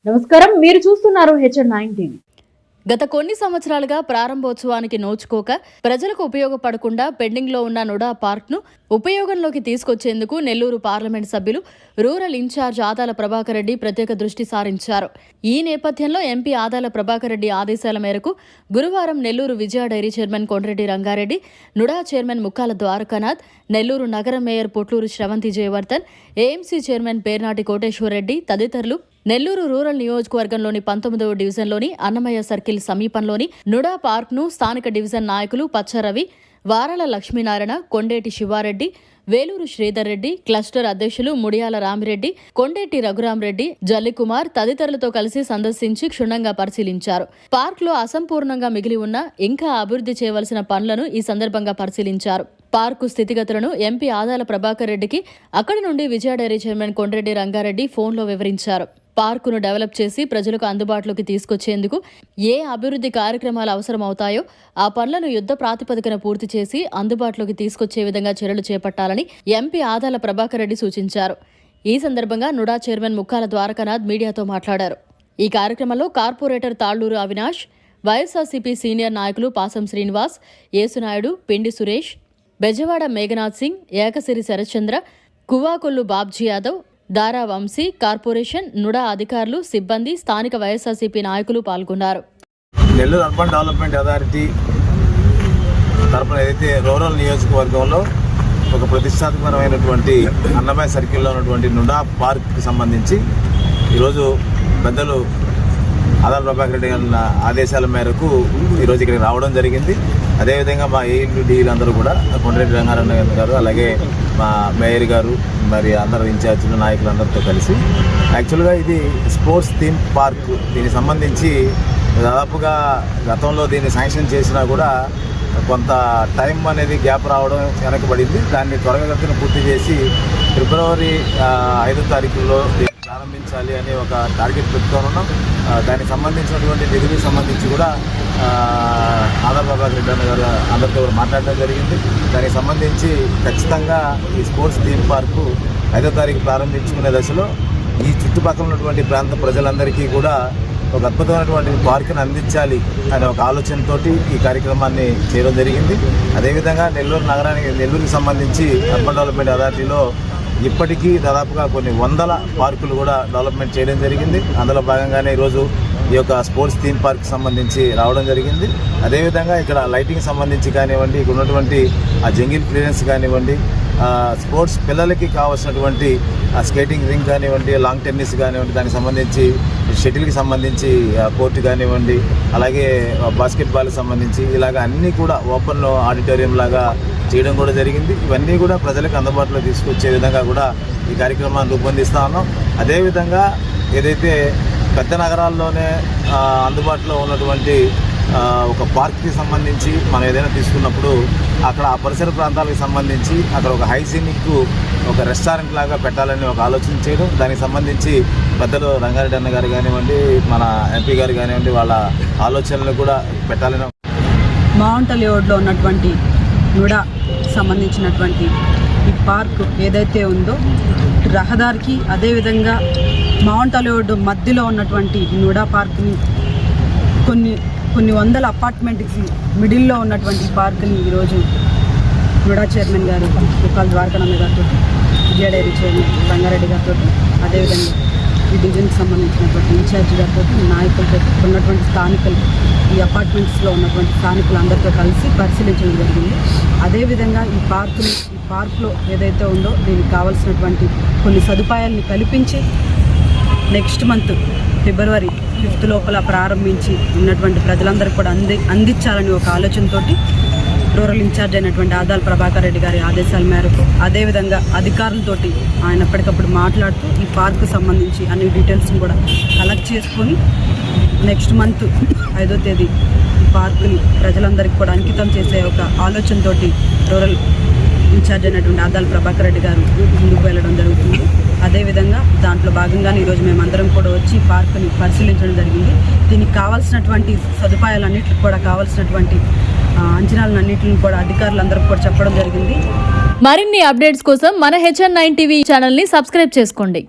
నమస్కారం, మీరు చూస్తున్నారు హెచ్ఎన్9 టీవీ. గత కొన్ని సంవత్సరాలుగా ప్రారంభోత్సవానికి నోచుకోక ప్రజలకు ఉపయోగపడకుండా పెండింగ్ లో ఉన్న నుడా పార్క్ ను ఉపయోగంలోకి తీసుకొచ్చేందుకు నెల్లూరు పార్లమెంట్ సభ్యులు రూరల్ ఇన్ఛార్జ్ ఆదాల ప్రభాకర్ రెడ్డి ప్రత్యేక దృష్టి సారించారు. ఈ నేపథ్యంలో ఎంపీ ఆదాల ప్రభాకర్ రెడ్డి ఆదేశాల మేరకు గురువారం Nellore Vijaya dairy chairman Kondreddy Rangareddy, NUDA chairman Mukkala Dwarakanath, Nellore నగర mayor Potluru Sravanthi Jayavardhan, AMC chairman Pernati Koteswar Reddy తదితరులు నెల్లూరు రూరల్ నియోజకవర్గంలోని 19వ డివిజన్లోని అన్నమయ్య సర్కిల్ సమీపంలోని నుడా పార్క్ ను స్థానిక డివిజన్ నాయకులు పచ్చరవి, వారాల లక్ష్మీనారాయణ, కొండేటి శివారెడ్డి, వేలూరు శ్రీధర్ రెడ్డి, క్లస్టర్ అధ్యక్షులు ముడియాల రామిరెడ్డి, కొండేటి రఘురామరెడ్డి, జల్లికుమార్ తదితరులతో కలిసి సందర్శించి క్షుణ్ణంగా పరిశీలించారు. పార్క్ లో అసంపూర్ణంగా మిగిలి ఉన్న ఇంకా అభివృద్ధి చేయవలసిన పనులను ఈ సందర్భంగా పరిశీలించారు. పార్కు స్థితిగతులను ఎంపీ ఆదాల ప్రభాకర్ రెడ్డికి అక్కడి నుండి విజయ డైరీ చైర్మన్ కొండ్రెడ్డి రంగారెడ్డి ఫోన్లో వివరించారు. పార్కును డెవలప్ చేసి ప్రజలకు అందుబాటులోకి తీసుకొచ్చేందుకు ఏ అభివృద్ధి కార్యక్రమాలు అవసరమవుతాయో ఆ పనులను యుద్ధ ప్రాతిపదికన పూర్తి చేసి అందుబాటులోకి తీసుకొచ్చే విధంగా చర్యలు చేపట్టాలని ఎంపీ ఆదాల ప్రభాకర్ రెడ్డి సూచించారు. ఈ సందర్భంగా నుడా చైర్మన్ ముక్కాల ద్వారకానాథ్ మీడియాతో మాట్లాడారు. ఈ కార్యక్రమంలో కార్పొరేటర్ తాళ్లూరు అవినాష్, వైఎస్ఆర్సీపీ సీనియర్ నాయకులు పాసం శ్రీనివాస్, యేసునాయుడు, పిండి సురేష్, బెజవాడ మేఘనాథ్ సింగ్, ఏకసిరి శరత్చంద్ర, కువాకొల్లు బాబ్జీ యాదవ్, దారా వంశీ, కార్పొరేషన్, నుడా అధికారులు, సిబ్బంది, స్థానిక వైఎస్ఆర్సీపీ నాయకులు పాల్గొన్నారు. నెల్లూరు అర్బన్ డెవలప్మెంట్ అథారిటీ తరఫున ఏదైతే రూరల్ నియోజకవర్గంలో ఒక ప్రతిష్టాత్మకమైనటువంటి అన్నమయ్య సర్కిల్లో ఉన్నటువంటి నుడా పార్క్కి సంబంధించి ఈరోజు పెద్దలు ఆదాల ప్రభాకర్ రెడ్డి గారి ఆదేశాల మేరకు ఈరోజు ఇక్కడికి రావడం జరిగింది. అదేవిధంగా మా ఏఈలు డీలు అందరూ కూడా కొండ్రెడ్డి రంగారెడ్డి గారు, అలాగే మా మేయర్ గారు, మరి అందరు ఇన్ఛార్జీలు నాయకులందరితో కలిసి యాక్చువల్గా ఇది స్పోర్ట్స్ థీమ్ పార్క్. దీనికి సంబంధించి దాదాపుగా గతంలో దీన్ని శాంక్షన్ చేసినా కూడా కొంత టైం అనేది గ్యాప్ రావడం వెనకబడింది. దాన్ని త్వరగతిన పూర్తి చేసి ఫిబ్రవరి 5వ తారీఖులో ప్రారంభించాలి అనే ఒక టార్గెట్ పెట్టుకొని ఉన్నాం. దానికి సంబంధించినటువంటి నిధులకు సంబంధించి కూడా ఆదాల ప్రభాకర్ రెడ్డి గారు అందరితో కూడా మాట్లాడడం జరిగింది. దానికి సంబంధించి ఖచ్చితంగా ఈ స్పోర్ట్స్ థీమ్ పార్కు 5వ తారీఖు ప్రారంభించుకునే దశలో ఈ చుట్టుపక్కల ఉన్నటువంటి ప్రాంత ప్రజలందరికీ కూడా ఒక అద్భుతమైనటువంటి పార్కును అందించాలి అనే ఒక ఆలోచనతోటి ఈ కార్యక్రమాన్ని చేయడం జరిగింది. అదేవిధంగా నెల్లూరుకి సంబంధించి అర్బన్ డెవలప్మెంట్ అథారిటీలో ఇప్పటికీ దాదాపుగా కొన్ని వందల పార్కులు కూడా డెవలప్మెంట్ చేయడం జరిగింది. అందులో భాగంగానే ఈరోజు ఈ యొక్క స్పోర్ట్స్ థీమ్ పార్క్ సంబంధించి రావడం జరిగింది. అదేవిధంగా ఇక్కడ లైటింగ్ సంబంధించి కానివ్వండి, ఇక్కడ ఉన్నటువంటి ఆ జంగిల్ క్లియరెన్స్ కానివ్వండి, స్పోర్ట్స్ పిల్లలకి కావాల్సినటువంటి స్కేటింగ్ రింగ్ కానివ్వండి, లాంగ్ టెన్నిస్ కానివ్వండి, దానికి సంబంధించి షటిల్కి సంబంధించి కోర్టు కానివ్వండి, అలాగే బాస్కెట్బాల్కి సంబంధించి ఇలాగ అన్నీ కూడా ఓపెన్ ఆడిటోరియం లాగా చేయడం కూడా జరిగింది. ఇవన్నీ కూడా ప్రజలకు అందుబాటులో తీసుకొచ్చే విధంగా కూడా ఈ కార్యక్రమాన్ని రూపొందిస్తూ ఉన్నాం. అదేవిధంగా ఏదైతే పెద్ద నగరాల్లోనే అందుబాటులో ఉన్నటువంటి ఒక పార్క్కి సంబంధించి మనం ఏదైనా తీసుకున్నప్పుడు అక్కడ ఆ పరిసర ప్రాంతాలకు సంబంధించి అక్కడ ఒక హైజీనిక్ ఒక రెస్టారెంట్ లాగా పెట్టాలని ఒక ఆలోచన చేయడం, దానికి సంబంధించి పెద్దలు రంగారెడ్డి అన్న గారు కానివ్వండి, మన ఎంపీ గారు కానివ్వండి, వాళ్ళ ఆలోచనలు కూడా పెట్టాలని. మౌంట్ అలియోడ్లో ఉన్నటువంటి నుడా సంబంధించినటువంటి ఈ పార్క్ ఏదైతే ఉందో రహదారికి, అదేవిధంగా మౌంట్ అలియోడ్ మధ్యలో ఉన్నటువంటి నుడా పార్క్ని కొన్ని వందల అపార్ట్మెంట్కి మిడిల్లో ఉన్నటువంటి పార్క్ని ఈరోజు నుడా చైర్మన్ గారు ముక్కాల ద్వారకానాథ్ గారితో, విజయ డైరీ చైర్మన్ రంగారెడ్డి గారితో, అదేవిధంగా ఈ డివిజన్కి సంబంధించినటువంటి ఇన్ఛార్జి గారితో, నాయకులతో, ఉన్నటువంటి స్థానికులు, ఈ అపార్ట్మెంట్స్లో ఉన్నటువంటి స్థానికులందరితో కలిసి పరిశీలించడం జరిగింది. అదేవిధంగా ఈ పార్క్లో ఏదైతే ఉందో దీనికి కావాల్సినటువంటి కొన్ని సదుపాయాలను కల్పించి నెక్స్ట్ మంత్ ఫిబ్రవరి 5th లోపల ప్రారంభించి ఉన్నటువంటి ప్రజలందరికీ కూడా అందించాలని ఒక ఆలోచనతోటి రూరల్ ఇన్ఛార్జ్ అయినటువంటి ఆదాల ప్రభాకర్ రెడ్డి గారి ఆదేశాల మేరకు, అదేవిధంగా అధికారులతోటి ఆయన ఎప్పటికప్పుడు మాట్లాడుతూ ఈ పార్కు సంబంధించి అన్ని డీటెయిల్స్ని కూడా కలెక్ట్ చేసుకొని నెక్స్ట్ మంత్ 5వ తేదీ ఈ పార్కుని ప్రజలందరికీ కూడా అంకితం చేసే ఒక ఆలోచనతోటి రూరల్ ఇన్ఛార్జ్ అయినటువంటి ఆదాల ప్రభాకర్ రెడ్డి గారు ముందుకు వెళ్ళడం జరుగుతుంది. అదేవిధంగా దాంట్లో భాగంగానే ఈరోజు మేమందరం కూడా వచ్చి పార్కుని పరిశీలించడం జరిగింది. దీనికి కావాల్సినటువంటి సదుపాయాలన్నింటికి కూడా కావాల్సినటువంటి అంచనాలన్నింటిని కూడా అధికారులందరికీ కూడా చెప్పడం జరిగింది. మరిన్ని అప్డేట్స్ కోసం మన హెచ్ఎన్9 టీవీ ఛానల్ని సబ్స్క్రైబ్ చేసుకోండి.